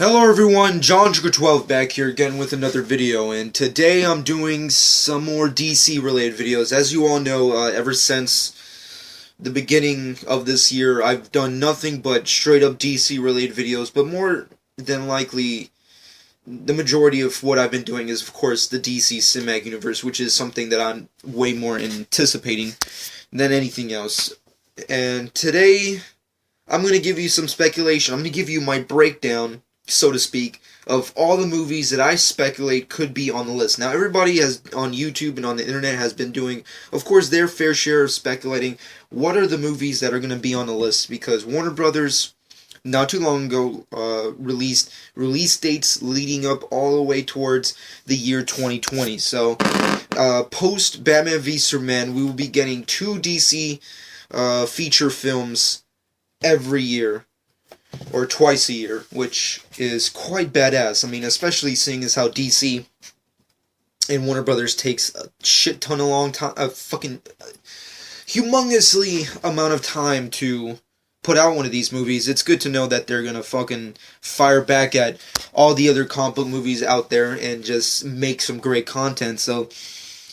Hello everyone, John 12 back here again with another video, and today I'm doing some more DC related videos. As you all know, ever since the beginning of this year, I've done nothing but straight up DC related videos, but more than likely, the majority of what I've been doing is of course the DC Cinematic Universe, which is something that I'm way more anticipating than anything else. And today, I'm going to give you some speculation. I'm going to give you my breakdown, so to speak, of all the movies that I speculate could be on the list. Now, everybody has on YouTube and on the internet has been doing, of course, their fair share of speculating what are the movies that are going to be on the list, because Warner Brothers, not too long ago, released release dates leading up all the way towards the year 2020. So, post Batman v Superman, we will be getting two DC feature films every year, or twice a year, which is quite badass. I mean, especially seeing as how DC and Warner Brothers takes a shit ton of long time, a fucking humongously amount of time to put out one of these movies. It's good to know that they're gonna fucking fire back at all the other comic book movies out there and just make some great content. So,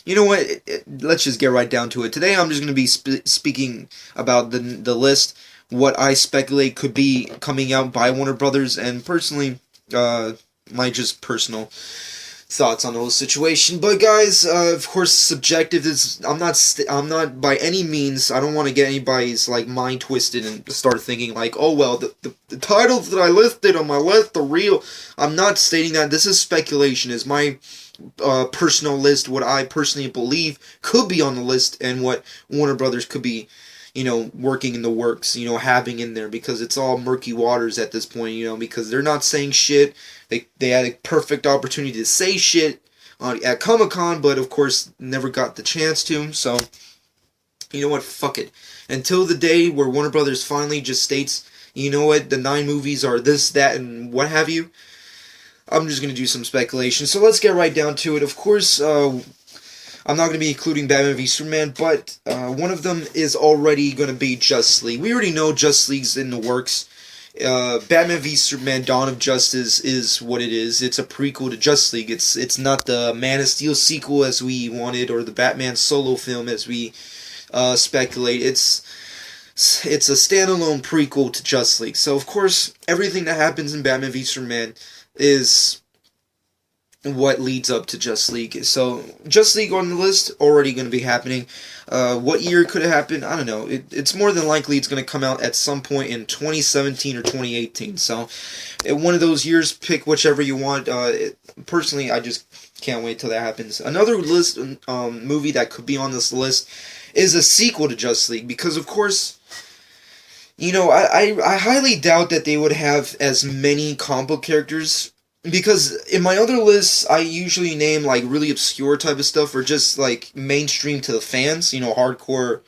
you know what? Let's just get right down to it. Today, I'm just gonna be speaking about the list, what I speculate could be coming out by Warner Brothers, and personally, my just personal thoughts on the whole situation. But guys, of course, subjective. I'm not by any means. I don't want to get anybody's like mind twisted and start thinking like, oh well, the titles that I listed on my list are real. I'm not stating that. This is speculation. Is my personal list, what I personally believe could be on the list, and what Warner Brothers could be, working in the works, having in there, because it's all murky waters at this point, because they're not saying shit. They had a perfect opportunity to say shit at Comic-Con, but of course never got the chance to. So, you know what, fuck it. Until the day where Warner Brothers finally just states, you know what, the 9 movies are this, that, and what have you, I'm just going to do some speculation. So let's get right down to it. Of course, I'm not going to be including Batman v Superman, but one of them is already going to be Justice League. We already know Justice League's in the works. Batman v Superman Dawn of Justice is what it is. It's a prequel to Justice League. It's not the Man of Steel sequel as we wanted, or the Batman solo film as we speculate. It's a standalone prequel to Justice League. So, of course, everything that happens in Batman v Superman is what leads up to Justice League. So, Justice League on the list, already going to be happening. What year could it happen? I don't know. It's more than likely it's going to come out at some point in 2017 or 2018. So, one of those years, pick whichever you want. Personally, I just can't wait till that happens. Another list movie that could be on this list is a sequel to Justice League, because, of course, I highly doubt that they would have as many comic book characters, because in my other lists, I usually name, like, really obscure type of stuff, or just, like, mainstream to the fans, hardcore,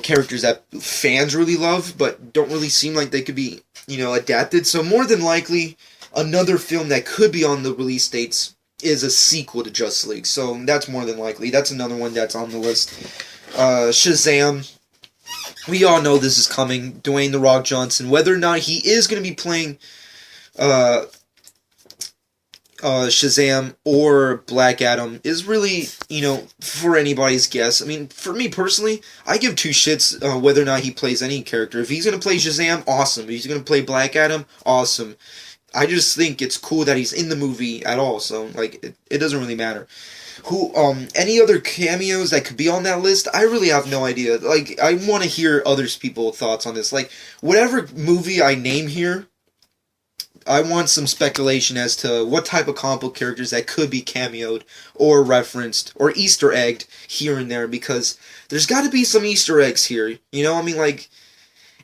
characters that fans really love, but don't really seem like they could be, adapted. So more than likely, another film that could be on the release dates is a sequel to Justice League. So that's more than likely. That's another one that's on the list. Shazam. We all know this is coming. Dwayne "The Rock" Johnson. Whether or not he is going to be playing Shazam or Black Adam is really, for anybody's guess. I mean, for me personally, I give two shits whether or not he plays any character. If he's going to play Shazam, awesome. If he's going to play Black Adam, awesome. I just think it's cool that he's in the movie at all, so, like, it doesn't really matter. Any other cameos that could be on that list, I really have no idea. Like, I want to hear other people's thoughts on this. Like, whatever movie I name here, I want some speculation as to what type of comic book characters that could be cameoed or referenced or Easter egged here and there, because there's got to be some Easter eggs here. I mean, like,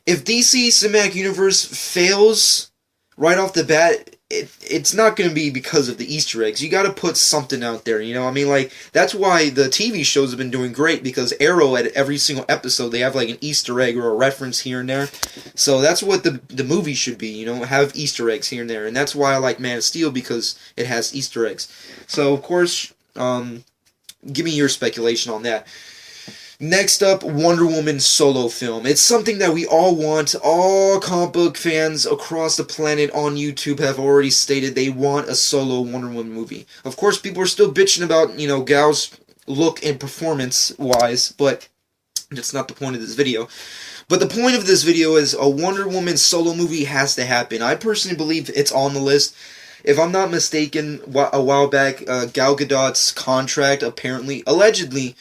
if DC Cinematic Universe fails right off the bat, it's not going to be because of the Easter eggs. You got to put something out there, I mean, like, that's why the TV shows have been doing great, because Arrow, at every single episode, they have, like, an Easter egg or a reference here and there. So that's what the movie should be, have Easter eggs here and there. And that's why I like Man of Steel, because it has Easter eggs. So, of course, give me your speculation on that. Next up, Wonder Woman solo film. It's something that we all want. All comic book fans across the planet on YouTube have already stated they want a solo Wonder Woman movie. Of course, people are still bitching about, Gal's look and performance-wise, but that's not the point of this video. But the point of this video is a Wonder Woman solo movie has to happen. I personally believe it's on the list. If I'm not mistaken, a while back, Gal Gadot's contract allegedly,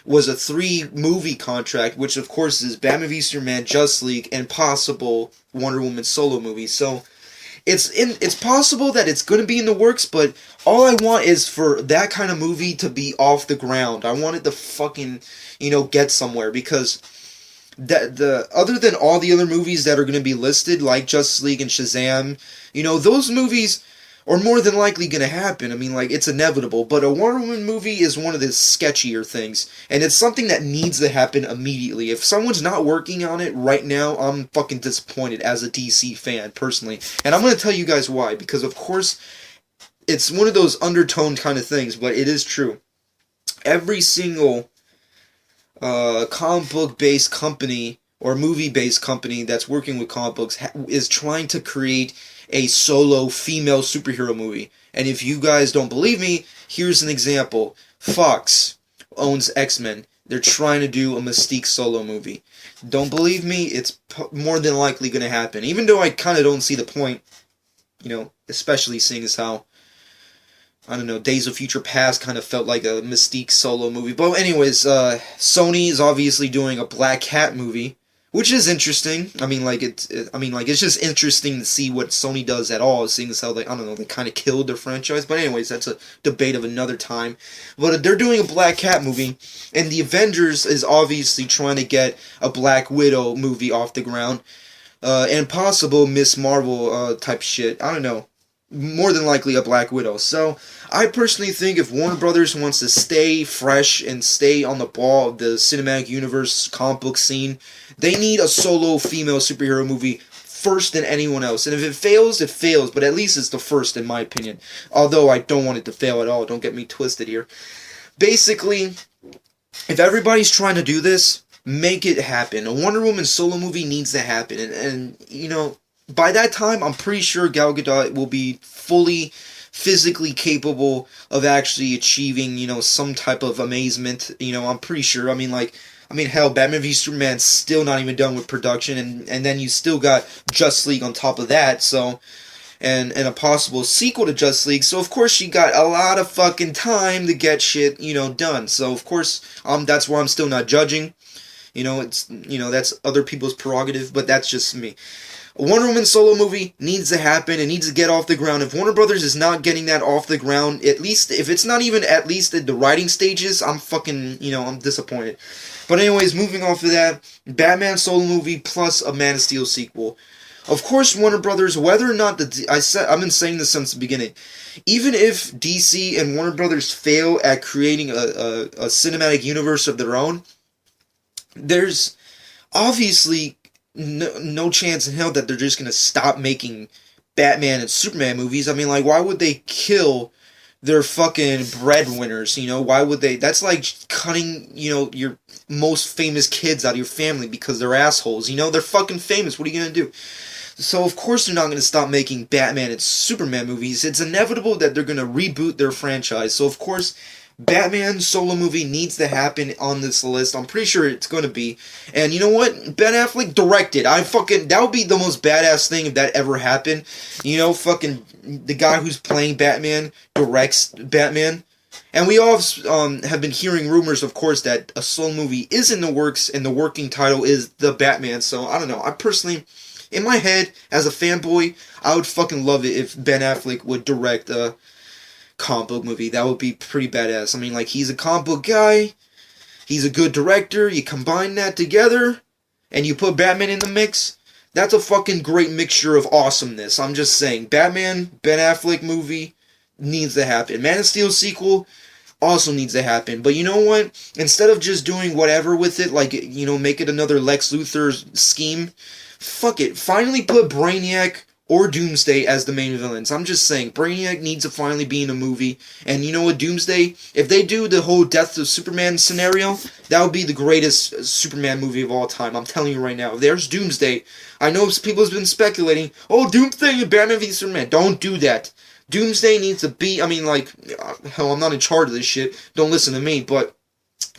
was a 3-movie contract, which of course is Batman v Superman, Justice League, and possible Wonder Woman solo movie. So it's possible that it's going to be in the works, but all I want is for that kind of movie to be off the ground. I want it to fucking, get somewhere, because other than all the other movies that are going to be listed, like Justice League and Shazam, those movies are more than likely going to happen. I mean, it's inevitable. But a Wonder Woman movie is one of the sketchier things. And it's something that needs to happen immediately. If someone's not working on it right now, I'm fucking disappointed as a DC fan, personally. And I'm going to tell you guys why. Because, of course, it's one of those undertone kind of things. But it is true. Every single comic book-based company or movie-based company that's working with comic books is trying to create a solo female superhero movie. And if you guys don't believe me, here's an example. Fox owns X-Men. They're trying to do a Mystique solo movie. Don't believe me? It's more than likely going to happen. Even though I kind of don't see the point, especially seeing as how, I don't know, Days of Future Past kind of felt like a Mystique solo movie. But anyways, Sony is obviously doing a Black Cat movie, which is interesting. It's just interesting to see what Sony does at all, seeing as how they kind of killed their franchise. But anyways, that's a debate of another time. But they're doing a Black Cat movie, and the Avengers is obviously trying to get a Black Widow movie off the ground, and possible Miss Marvel type shit. I don't know. More than likely a Black Widow. So I personally think if Warner Brothers wants to stay fresh and stay on the ball of the cinematic universe comic book scene, they need a solo female superhero movie first than anyone else. And if it fails, it fails, but at least it's the first in my opinion. Although I don't want it to fail at all, don't get me twisted here. Basically, if everybody's trying to do this, make it happen. A Wonder Woman solo movie needs to happen. And by that time, I'm pretty sure Gal Gadot will be fully physically capable of actually achieving, some type of amazement. I'm pretty sure. Hell, Batman v Superman's still not even done with production, and then you still got Justice League on top of that, so, and a possible sequel to Justice League, so of course she got a lot of fucking time to get shit, done, so of course, that's why I'm still not judging. That's other people's prerogative, but that's just me. A Wonder Woman solo movie needs to happen. It needs to get off the ground. If Warner Brothers is not getting that off the ground, at least, if it's not even at least at the writing stages, I'm fucking, I'm disappointed. But anyways, moving off of that, Batman solo movie plus a Man of Steel sequel. Of course, Warner Brothers, whether or not I've been saying this since the beginning, even if DC and Warner Brothers fail at creating a cinematic universe of their own, there's obviously no chance in hell that they're just gonna stop making Batman and Superman movies. Why would they kill their fucking breadwinners? Why would they? That's like cutting, your most famous kids out of your family because they're assholes. They're fucking famous. What are you gonna do? So of course they're not gonna stop making Batman and Superman movies. It's inevitable that they're gonna reboot their franchise. So of course, Batman solo movie needs to happen on this list. I'm pretty sure it's going to be. And you know what? Ben Affleck directed. That would be the most badass thing if that ever happened. Fucking the guy who's playing Batman directs Batman. And we all have been hearing rumors, of course, that a solo movie is in the works and the working title is The Batman. So, I don't know. I personally, in my head, as a fanboy, I would fucking love it if Ben Affleck would direct a comic book movie. That would be pretty badass. He's a comic book guy, he's a good director, you combine that together, and you put Batman in the mix, that's a fucking great mixture of awesomeness. I'm just saying, Batman, Ben Affleck movie, needs to happen. Man of Steel sequel, also needs to happen. But you know what? Instead of just doing whatever with it, make it another Lex Luthor scheme, fuck it, finally put Brainiac or Doomsday as the main villains. I'm just saying, Brainiac needs to finally be in a movie. And you know what, Doomsday, if they do the whole Death of Superman scenario, that would be the greatest Superman movie of all time. I'm telling you right now. If there's Doomsday, I know people have been speculating, oh, Doomsday and Batman v Superman. Don't do that. Doomsday needs to be, I mean, like, hell, I'm not in charge of this shit. Don't listen to me, but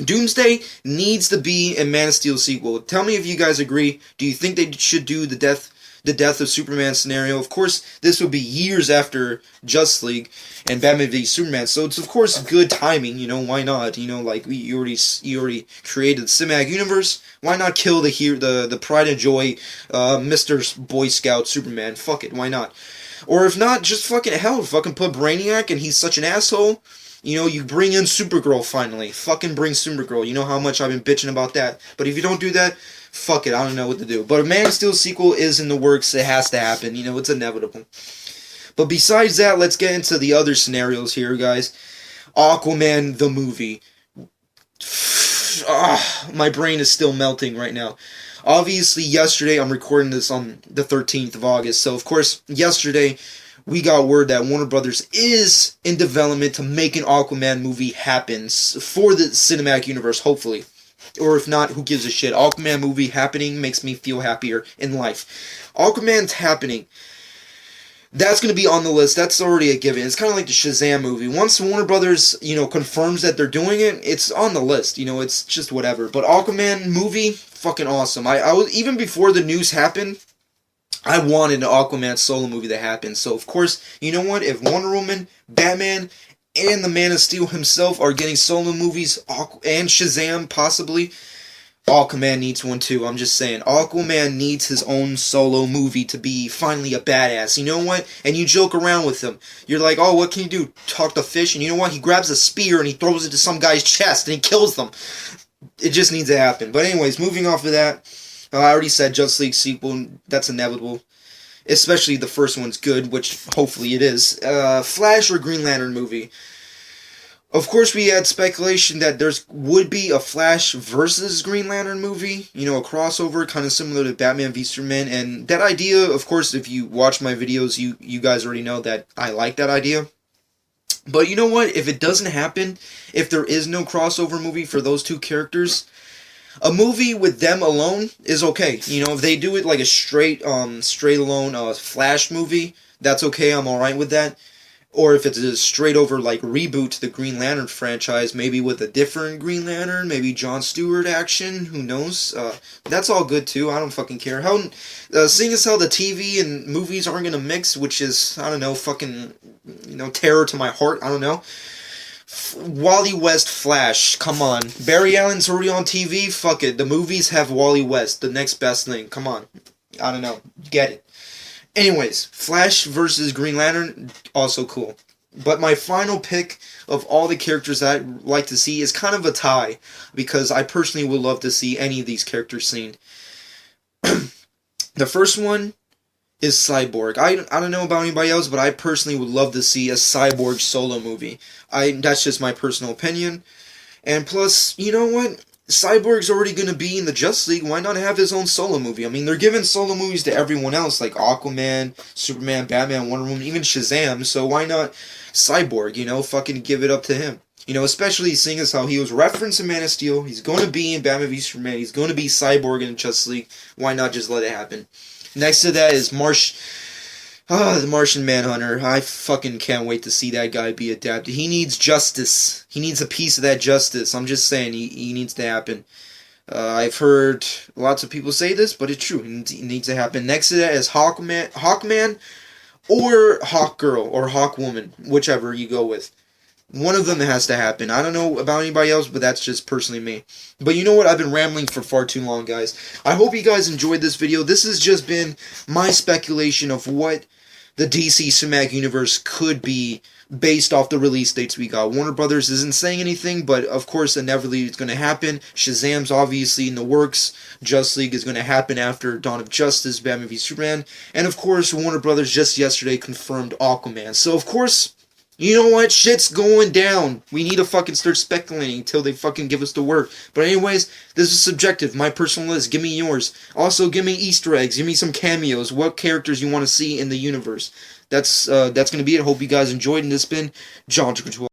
Doomsday needs to be a Man of Steel sequel. Tell me if you guys agree. Do you think they should do the Death of Superman scenario? Of course, this would be years after Justice League and Batman v Superman, so it's of course good timing. You know, why not? You know, like you already created the cinematic universe. Why not kill the pride and joy, Mr. Boy Scout Superman? Fuck it, why not? Or if not, just fucking fucking put Brainiac, and he's such an asshole. You know, you bring in Supergirl finally. Fucking bring Supergirl. You know how much I've been bitching about that. But if you don't do that, fuck it, I don't know what to do. But a Man of Steel sequel is in the works. It has to happen. You know, it's inevitable. But besides that, let's get into the other scenarios here, guys. Aquaman, the movie. My brain is still melting right now. Obviously, yesterday, I'm recording this on the 13th of August. So, of course, yesterday, we got word that Warner Brothers is in development to make an Aquaman movie happen for the cinematic universe, hopefully. Or if not, who gives a shit? Aquaman movie happening makes me feel happier in life. Aquaman's happening. That's going to be on the list. That's already a given. It's kind of like the Shazam movie. Once Warner Brothers, you know, confirms that they're doing it, it's on the list. You know, it's just whatever. But Aquaman movie, fucking awesome. I was, even before the news happened, I wanted an Aquaman solo movie to happen. So, of course, you know what? If Wonder Woman, Batman, and the Man of Steel himself are getting solo movies, and Shazam, possibly, Aquaman needs one too. I'm just saying. Aquaman needs his own solo movie to be finally a badass. You know what? And you joke around with him. You're like, oh, what can you do? Talk to fish? And you know what? He grabs a spear and he throws it to some guy's chest and he kills them. It just needs to happen. But anyways, moving off of that, I already said Justice League sequel. That's inevitable. Especially the first one's good, which hopefully it is. Flash or Green Lantern movie. Of course, we had speculation that would be a Flash versus Green Lantern movie. You know, a crossover, kind of similar to Batman v Superman. And that idea, of course, if you watch my videos, you guys already know that I like that idea. But you know what? If it doesn't happen, if there is no crossover movie for those two characters, a movie with them alone is okay. You know, if they do it like a straight alone Flash movie, that's okay. I'm alright with that. Or if it's a straight over like reboot to the Green Lantern franchise, maybe with a different Green Lantern, maybe Jon Stewart action, who knows? That's all good too. I don't fucking care. Seeing as how the TV and movies aren't gonna mix, which is, I don't know, fucking, you know, terror to my heart. I don't know. Wally West Flash, come on. Barry Allen's already on TV. Fuck it. The movies have Wally West, the next best thing. Come on. I don't know. Get it. Anyways, Flash versus Green Lantern, also cool. But my final pick of all the characters that I'd like to see is kind of a tie, because I personally would love to see any of these characters seen. The first one is Cyborg. I don't know about anybody else, but I personally would love to see a Cyborg solo movie. That's just my personal opinion. And plus, you know what? Cyborg's already going to be in the Justice League. Why not have his own solo movie? I mean, they're giving solo movies to everyone else, like Aquaman, Superman, Batman, Wonder Woman, even Shazam. So why not Cyborg, you know? Fucking give it up to him. You know, especially seeing as how he was referenced in Man of Steel. He's going to be in Batman v Superman. He's going to be Cyborg in Justice League. Why not just let it happen? Next to that is the Martian Manhunter. I fucking can't wait to see that guy be adapted. He needs justice. He needs a piece of that justice. I'm just saying, he needs to happen. I've heard lots of people say this, but it's true. It needs to happen. Next to that is Hawkman, or Hawkgirl, or Hawkwoman, whichever you go with. One of them has to happen. I don't know about anybody else, but that's just personally me. But you know what? I've been rambling for far too long, guys. I hope you guys enjoyed this video. This has just been my speculation of what the DC Cinematic Universe could be based off the release dates we got. Warner Brothers isn't saying anything, but of course inevitably it's going to happen. Shazam's obviously in the works. Justice League is going to happen after Dawn of Justice, Batman v Superman. And of course Warner Brothers just yesterday confirmed Aquaman. So of course, You know what? Shit's going down. We need to fucking start speculating until they fucking give us the word. But anyways, this is subjective. My personal list. Give me yours. Also, give me Easter eggs. Give me some cameos. What characters you want to see in the universe. That's gonna be it. Hope you guys enjoyed. And this has been John 12.